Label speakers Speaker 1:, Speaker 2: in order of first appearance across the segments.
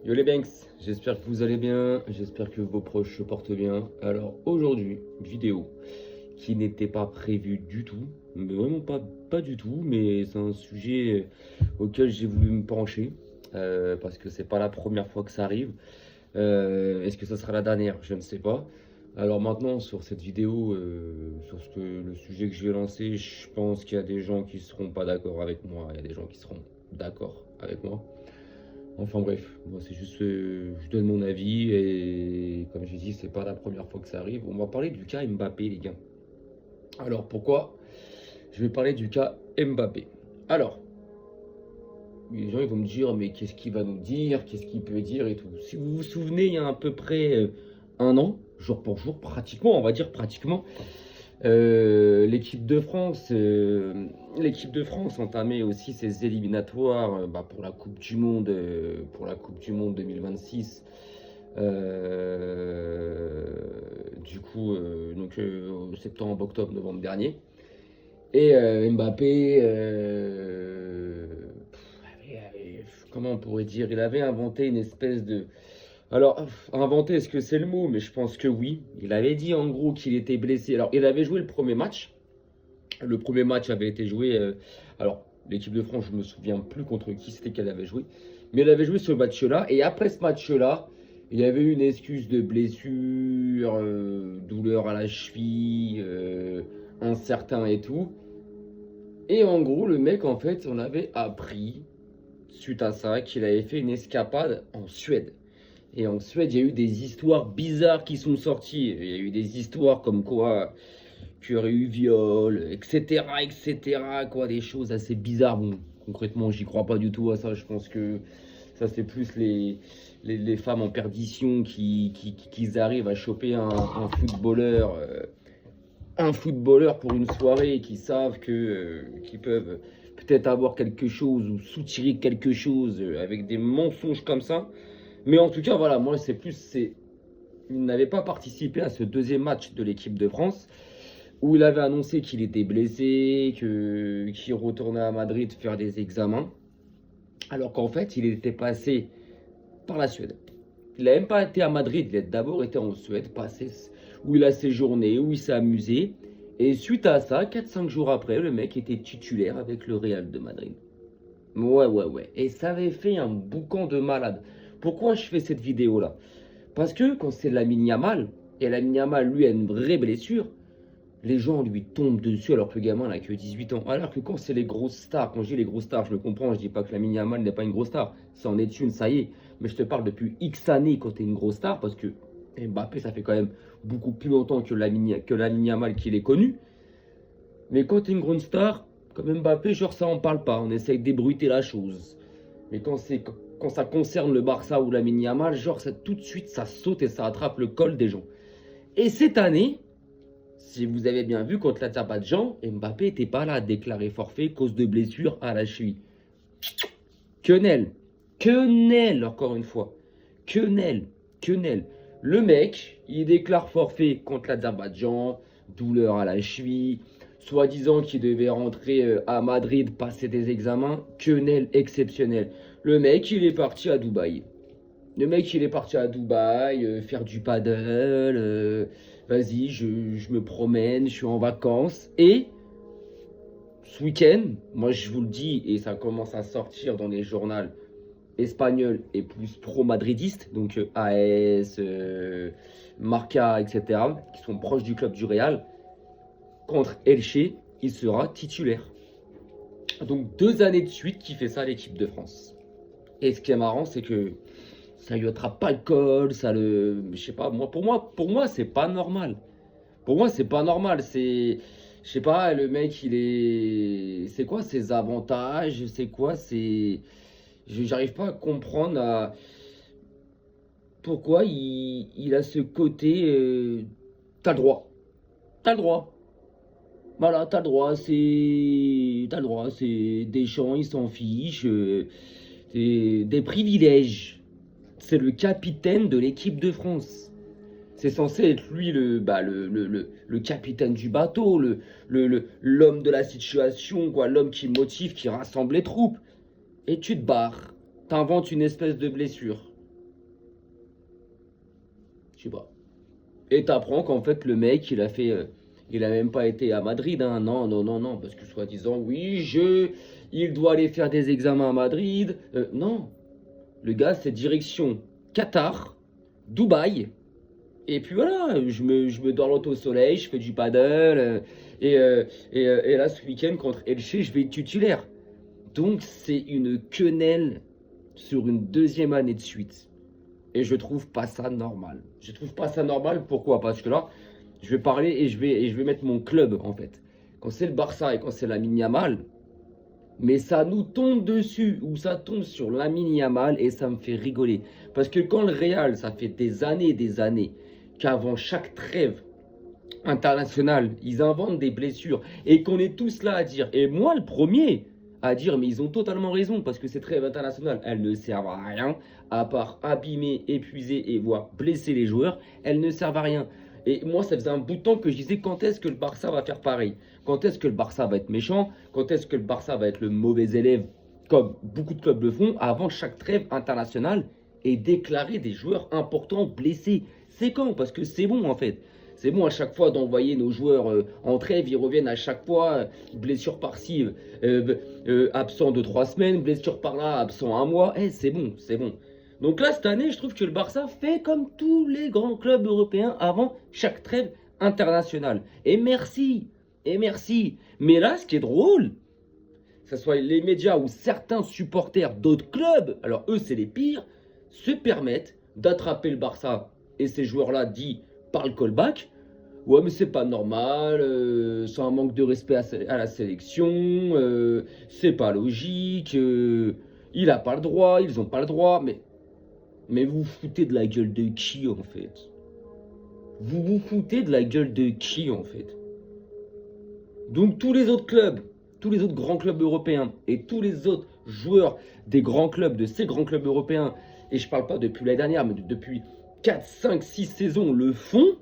Speaker 1: Yo les Banks, j'espère que vous allez bien, j'espère que vos proches se portent bien. Alors aujourd'hui, vidéo qui n'était pas prévue du tout, mais vraiment pas du tout, mais c'est un sujet auquel j'ai voulu me pencher, parce que c'est pas la première fois que ça arrive. Est-ce que ça sera la dernière? Je ne sais pas. Alors maintenant, sur cette vidéo, sur le sujet que je vais lancer, je pense qu'il y a des gens qui seront pas d'accord avec moi, il y a des gens qui seront d'accord avec moi. Enfin bref, moi c'est juste, je donne mon avis et comme j'ai dit, c'est pas la première fois que ça arrive. On va parler du cas Mbappé, les gars. Alors pourquoi je vais parler du cas Mbappé? Alors, les gens ils vont me dire, mais qu'est-ce qu'il va nous dire? Qu'est-ce qu'il peut dire et tout? Si vous vous souvenez, il y a à peu près un an, jour pour jour, pratiquement, on va dire pratiquement, l'équipe de France entamait aussi ses éliminatoires pour la Coupe du Monde, 2026. Septembre, octobre, novembre dernier. Et Mbappé, comment on pourrait dire, il avait inventé une espèce de... Alors, inventer, est-ce que c'est le mot? Mais je pense que oui. Il avait dit en gros qu'il était blessé. Alors, il avait joué le premier match. Le premier match avait été joué. Alors, l'équipe de France, je me souviens plus contre qui c'était qu'elle avait joué. Mais elle avait joué ce match-là. Et après ce match-là, il y avait eu une excuse de blessure, douleur à la cheville, incertain et tout. Et en gros, le mec, en fait, on avait appris, suite à ça, qu'il avait fait une escapade en Suède. Et en Suède, il y a eu des histoires bizarres qui sont sorties. Il y a eu des histoires comme quoi qu'il y aurait eu viol, etc., etc., quoi, des choses assez bizarres. Bon, concrètement, j'y crois pas du tout à ça. Je pense que ça, c'est plus les femmes en perdition qui arrivent à choper un footballeur pour une soirée et qui savent qu'ils peuvent peut-être avoir quelque chose ou soutirer quelque chose avec des mensonges comme ça. Mais en tout cas, voilà, moi, il n'avait pas participé à ce deuxième match de l'équipe de France où il avait annoncé qu'il était blessé, qu'il retournait à Madrid faire des examens, alors qu'en fait, il était passé par la Suède. Il n'a même pas été à Madrid, il a d'abord été en Suède, où il a séjourné, où il s'est amusé. Et suite à ça, 4-5 jours après, le mec était titulaire avec le Real de Madrid. Ouais. Et ça avait fait un boucan de malade. Pourquoi je fais cette vidéo-là? Parce que quand c'est Lamine Yamal, et Lamine Yamal, lui, a une vraie blessure, les gens lui tombent dessus alors que le gamin n'a que 18 ans. Alors que quand c'est les grosses stars, quand je dis les grosses stars, je le comprends, je dis pas que Lamine Yamal n'est pas une grosse star. Ça en est une, ça y est. Mais je te parle depuis X années quand tu es une grosse star, parce que Mbappé, ça fait quand même beaucoup plus longtemps que Lamine Yamal qu'il est connu. Mais quand tu es une grande star, comme Mbappé, genre ça en parle pas, on essaye d'ébruiter la chose. Mais quand ça concerne le Barça ou Lamine Yamal, genre ça, tout de suite ça saute et ça attrape le col des gens. Et cette année, si vous avez bien vu, contre l'Azerbaïdjan, Mbappé n'était pas là, déclaré forfait, cause de blessure à la cheville. Quenelle, encore une fois. Quenelle. Le mec, il déclare forfait contre l'Azerbaïdjan, douleur à la cheville, soi-disant qu'il devait rentrer à Madrid, passer des examens, quenelle exceptionnelle. Le mec, il est parti à Dubaï. Faire du paddle. Vas-y, je me promène, je suis en vacances. Et ce week-end, moi je vous le dis, et ça commence à sortir dans les journaux espagnols et plus pro-madridistes, donc AS, Marca, etc., qui sont proches du club du Real, contre Elche, il sera titulaire. Donc 2 années de suite qu'il fait ça à l'équipe de France. Et ce qui est marrant, c'est que ça lui attrape pas le col, je sais pas, pour moi, c'est pas normal. Pour moi, c'est pas normal, je sais pas, le mec, c'est quoi ses avantages, j'arrive pas à comprendre pourquoi il a ce côté, t'as le droit, t'as le droit. Voilà, t'as le droit, c'est Deschamps, il s'en fiche, c'est des privilèges. C'est le capitaine de l'équipe de France. C'est censé être lui le capitaine du bateau, l'homme de la situation, quoi, l'homme qui motive, qui rassemble les troupes. Et tu te barres, t'inventes une espèce de blessure. Je sais pas. Et t'apprends qu'en fait, le mec, il a même pas été à Madrid, hein. Non, non, non, non, parce que soi-disant, oui, il doit aller faire des examens à Madrid. Non, le gars, c'est direction Qatar, Dubaï. Et puis voilà, je me dors l'auto au soleil, je fais du paddle. Et là, ce week-end, contre Elche, je vais être titulaire. Donc, c'est une quenelle sur une deuxième année de suite. Et je trouve pas ça normal. Je trouve pas ça normal. Pourquoi? Parce que là, je vais parler et je vais mettre mon club, en fait. Quand c'est le Barça et quand c'est Lamine Yamal, mais ça nous tombe dessus, ou ça tombe sur Lamine Yamal et ça me fait rigoler. Parce que quand le Real, ça fait des années, qu'avant chaque trêve internationale, ils inventent des blessures et qu'on est tous là à dire, et moi le premier, à dire, mais ils ont totalement raison, parce que ces trêves internationales, elles ne servent à rien, à part abîmer, épuiser et voire blesser les joueurs, elles ne servent à rien. Et moi, ça faisait un bout de temps que je disais, quand est-ce que le Barça va faire pareil? Quand est-ce que le Barça va être méchant? Quand est-ce que le Barça va être le mauvais élève, comme beaucoup de clubs le font, avant chaque trêve internationale, et déclarer des joueurs importants blessés? C'est quand? Parce que c'est bon, en fait. C'est bon à chaque fois d'envoyer nos joueurs en trêve, ils reviennent à chaque fois, blessure par-ci, absent de 3 semaines, blessure par-là, absent un mois. C'est bon, c'est bon. Donc là, cette année, je trouve que le Barça fait comme tous les grands clubs européens avant chaque trêve internationale. Et merci, et merci. Mais là, ce qui est drôle, que ce soit les médias ou certains supporters d'autres clubs, alors eux, c'est les pires, se permettent d'attraper le Barça et ces joueurs-là dits par le callback. Ouais, mais c'est pas normal, c'est un manque de respect à la sélection, c'est pas logique, il a pas le droit, ils ont pas le droit, mais vous vous foutez de la gueule de qui en fait? Vous vous foutez de la gueule de qui en fait? Donc tous les autres clubs, tous les autres grands clubs européens et tous les autres joueurs des grands clubs, de ces grands clubs européens, et je parle pas depuis l'année dernière, mais depuis 4, 5, 6 saisons le font,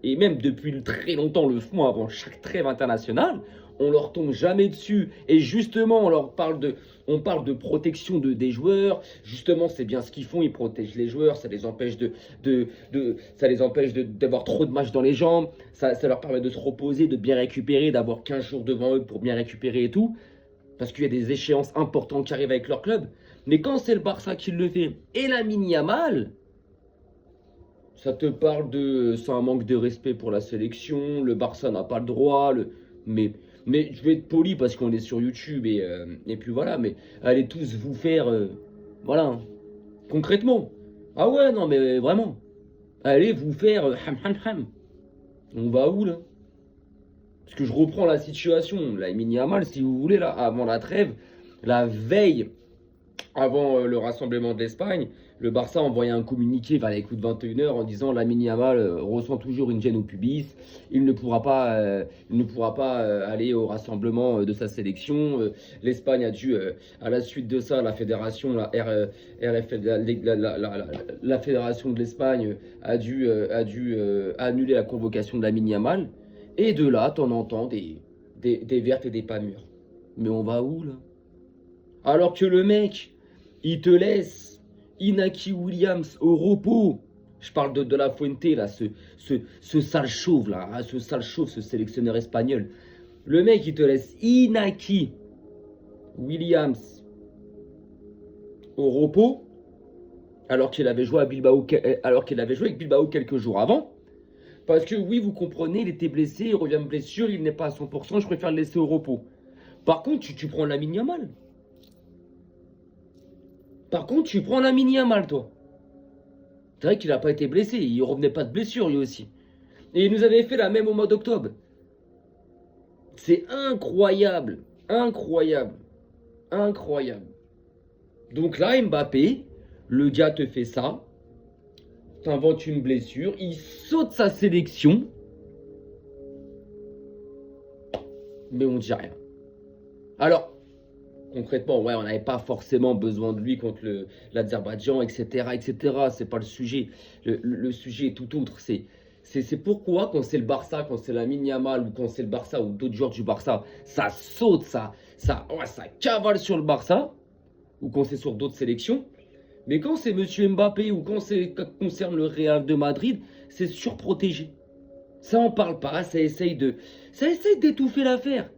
Speaker 1: et même depuis très longtemps le font avant chaque trêve internationale, on leur tombe jamais dessus. Et justement, on parle de protection des joueurs. Justement, c'est bien ce qu'ils font, ils protègent les joueurs, ça les empêche ça les empêche d'avoir trop de matchs dans les jambes, ça leur permet de se reposer, de bien récupérer, d'avoir 15 jours devant eux pour bien récupérer et tout. Parce qu'il y a des échéances importantes qui arrivent avec leur club. Mais quand c'est le Barça qui le fait, et Lamine Yamal, ça te parle c'est un manque de respect pour la sélection, le Barça n'a pas le droit, mais je vais être poli parce qu'on est sur YouTube et puis voilà, mais allez tous vous faire, voilà, hein, concrètement. Ah ouais, non mais vraiment, allez vous faire ham ham ham. On va où là? Parce que je reprends la situation, la Yamal si vous voulez là, avant la trêve, la veille avant le rassemblement de l'Espagne, le Barça envoyait un communiqué vers les coups de 21h en disant Lamine Yamal ressent toujours une gêne au pubis, il ne pourra pas aller au rassemblement de sa sélection. L'Espagne a dû, à la suite de ça, la fédération, la fédération de l'Espagne a dû annuler la convocation de Lamine Yamal. Et de là, t'en entends des vertes et des pas mûres. Mais on va où là? Alors que le mec, il te laisse Inaki Williams au repos. Je parle de La Fuente, là, ce sale chauve, là, hein, ce sale chauve, ce sélectionneur espagnol. Le mec, il te laisse Inaki Williams au repos, alors qu'il avait joué avec Bilbao quelques jours avant. Parce que oui, vous comprenez, il était blessé, il revient de blessure, il n'est pas à 100%, je préfère le laisser au repos. Par contre, tu prends Lamine Yamal. Par contre, tu prends Lamine Yamal, toi. C'est vrai qu'il n'a pas été blessé, il revenait pas de blessure lui aussi. Et il nous avait fait la même au mois d'octobre. C'est incroyable, incroyable, incroyable. Donc là, Mbappé, le gars te fait ça, t'inventes une blessure, il saute sa sélection, mais on dit rien. Alors, concrètement, ouais, on n'avait pas forcément besoin de lui contre l'Azerbaïdjan, etc., etc. C'est pas le sujet. Le sujet est tout autre. C'est pourquoi, quand c'est le Barça, quand c'est Lamine Yamal, ou quand c'est le Barça, ou d'autres joueurs du Barça, ça saute, ça cavale sur le Barça, ou quand c'est sur d'autres sélections. Mais quand c'est Monsieur Mbappé ou quand c'est concerne le Real de Madrid, c'est surprotégé. Ça en parle pas, ça essaye d'étouffer l'affaire.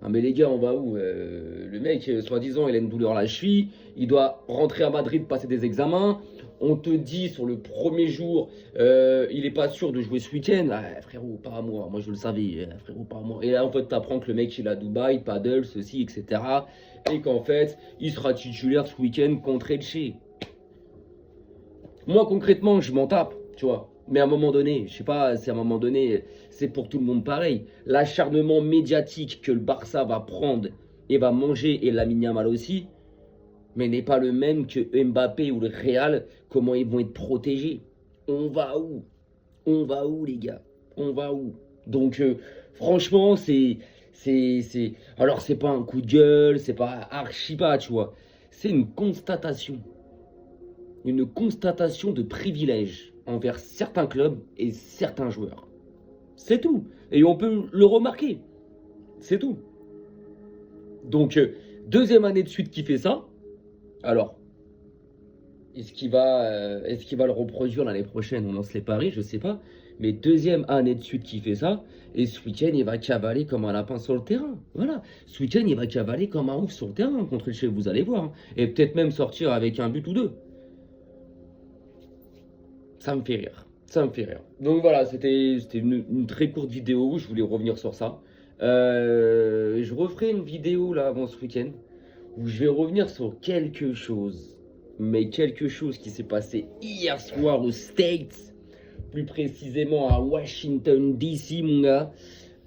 Speaker 1: Ah mais les gars, on va où? Le mec, soi-disant, il a une douleur à la cheville, il doit rentrer à Madrid, passer des examens. On te dit sur le premier jour, il est pas sûr de jouer ce week-end. Ah, frérot, pas à moi je le savais, frérot, pas à moi. Et là, en fait, t'apprends que le mec, il est à Dubaï, paddle, ceci, etc. Et qu'en fait, il sera titulaire ce week-end contre Elche. Moi, concrètement, je m'en tape, tu vois. Mais à un moment donné, je sais pas si à un moment donné, c'est pour tout le monde pareil. L'acharnement médiatique que le Barça va prendre et va manger, et Lamine Yamal aussi, mais n'est pas le même que Mbappé ou le Real, comment ils vont être protégés. On va où? On va où, les gars? On va où? Donc, franchement, alors, c'est pas un coup de gueule, c'est pas archi pas, tu vois. C'est une constatation de privilège envers certains clubs et certains joueurs. C'est tout. Et on peut le remarquer. C'est tout. Donc, deuxième année de suite qui fait ça. Alors, est-ce qu'il va le reproduire l'année prochaine? On lance les paris, je sais pas. Mais deuxième année de suite qui fait ça. Et ce week-end, il va cavaler comme un lapin sur le terrain. Voilà. Ce week-end, il va cavaler comme un ouf sur le terrain contre le chef, vous allez voir. Hein. Et peut-être même sortir avec un but ou deux. Ça me fait rire. Ça me fait rire. Donc voilà, c'était une très courte vidéo. Je voulais revenir sur ça. Je referai une vidéo là avant ce week-end où je vais revenir sur quelque chose. Mais quelque chose qui s'est passé hier soir aux States. Plus précisément à Washington DC, mon gars.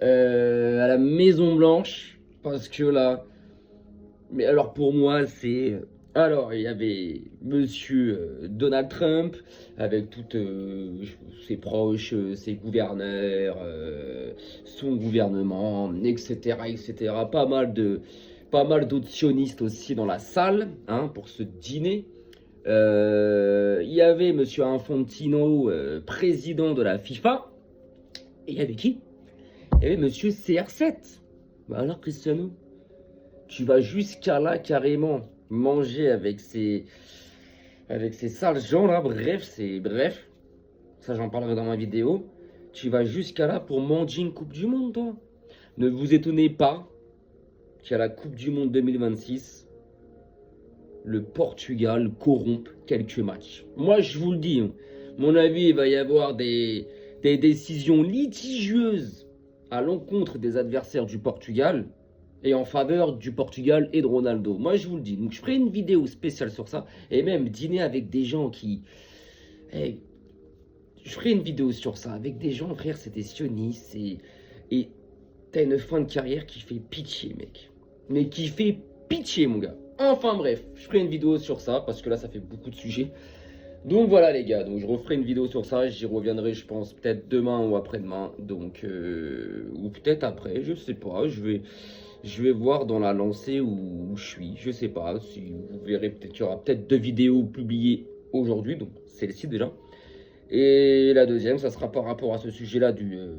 Speaker 1: À la Maison Blanche. Parce que là. Mais alors pour moi, c'est. Alors, il y avait monsieur Donald Trump, avec toutes ses proches, ses gouverneurs, son gouvernement, etc., etc. Pas mal d'autres sionistes aussi dans la salle, hein, pour ce dîner. Il y avait monsieur Infantino, président de la FIFA. Et il y avait qui? Il y avait monsieur CR7. Bah alors, Cristiano, tu vas jusqu'à là carrément manger avec ces sales gens là, bref, ça j'en parlerai dans ma vidéo. Tu vas jusqu'à là pour manger une Coupe du Monde, toi. Ne vous étonnez pas qu'à la Coupe du Monde 2026, le Portugal corrompe quelques matchs. Moi je vous le dis, hein, mon avis, il va y avoir des décisions litigieuses à l'encontre des adversaires du Portugal et en faveur du Portugal et de Ronaldo. Moi, je vous le dis. Donc, je ferai une vidéo spéciale sur ça. Et même dîner avec des gens qui... je ferai une vidéo sur ça. Avec des gens, frère, c'est des sionistes. Et t'as une fin de carrière qui fait pitié, mec. Mais qui fait pitié, mon gars. Enfin, bref. Je ferai une vidéo sur ça. Parce que là, ça fait beaucoup de sujets. Donc, voilà, les gars. Donc, je referai une vidéo sur ça. J'y reviendrai, je pense, peut-être demain ou après-demain. Donc, ou peut-être après. Je sais pas. Je vais voir dans la lancée où je suis. Je sais pas. Si vous verrez, peut-être qu'il y aura peut-être 2 vidéos publiées aujourd'hui. Donc, celle-ci déjà. Et la deuxième, ça sera par rapport à ce sujet-là du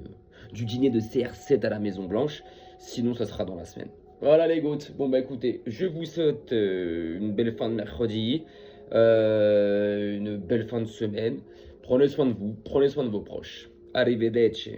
Speaker 1: dîner de CR7 à la Maison Blanche. Sinon, ça sera dans la semaine. Voilà les gouttes. Bon, bah écoutez, je vous souhaite une belle fin de mercredi. Une belle fin de semaine. Prenez soin de vous. Prenez soin de vos proches. Arrivederci.